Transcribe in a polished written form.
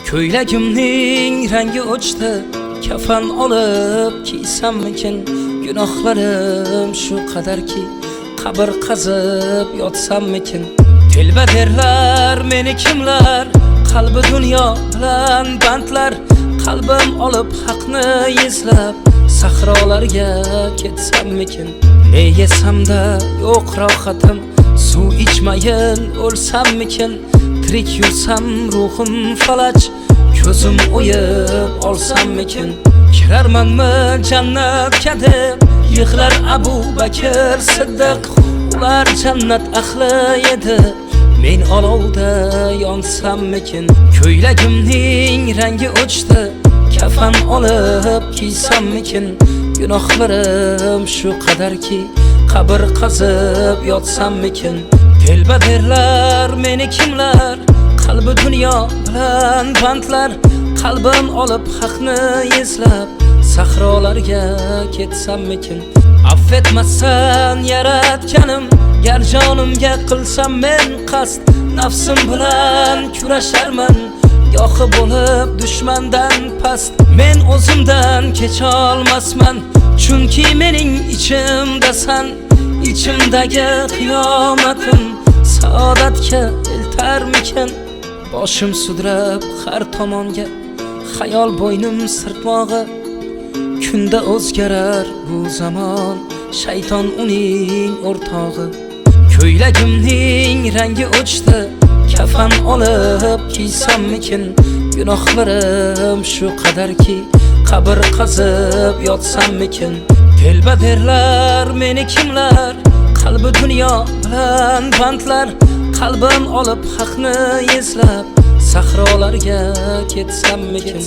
Ko'ylagimning rangi o'chdi, kafan olib kiysammikin? Gunohlarim shu qadarki, qabr qazib yotsammikin? Telba derlar meni kimlar, qalbi dunyo bilan bandlar. Qalbim olib haqni izlab, sahrolarga ketsammikin? Ne yesamda yo'q rohatim, suv ichmayin o'lsammikin? Tirik yursam ruhim falaj, ko'zim o'yib olsammikin? Kirarmanmi jannatga deb, yig'lar Abu Bakr Siddiq. Ular jannat ahli edi, men olovda yonsammikin? Ko'ylagimning rangi o'chdi, kafan olib kiysammikin? Gunohlarim shu qadarki, qabr qazib yotsammikin? Telba derlar meni kimlar, qalbi dunyo bilan bandlar. Qalbim olib haqni izlab, sahrolarga ketsammikin? Affetmasan yaratganim, gar jonimga qilsam men qasd. Nafsim bilan kurasharman, gohi bo'lib dushmandan past. Men o'zimdan kecha olmasman, chunki mening ichimdasan. Ichimdagi qiyomatim saodatga eltarmikin? Boshim sudrab har tomonga, xayol bo'ynim sirtmog'i. Kunda o'zgarar bu zamon, shayton uning o'rtog'i. Ko'ylagimning rangi o'chdi, kafan olib kiysammikin? Gunohlarim shu qadarki, qabr qazib yotsammikin? Telba derlar meni kimlar, qalbi dunyo bilan bandlar. Qalbim olib haqni izlab, sahrolarga ketsammikin?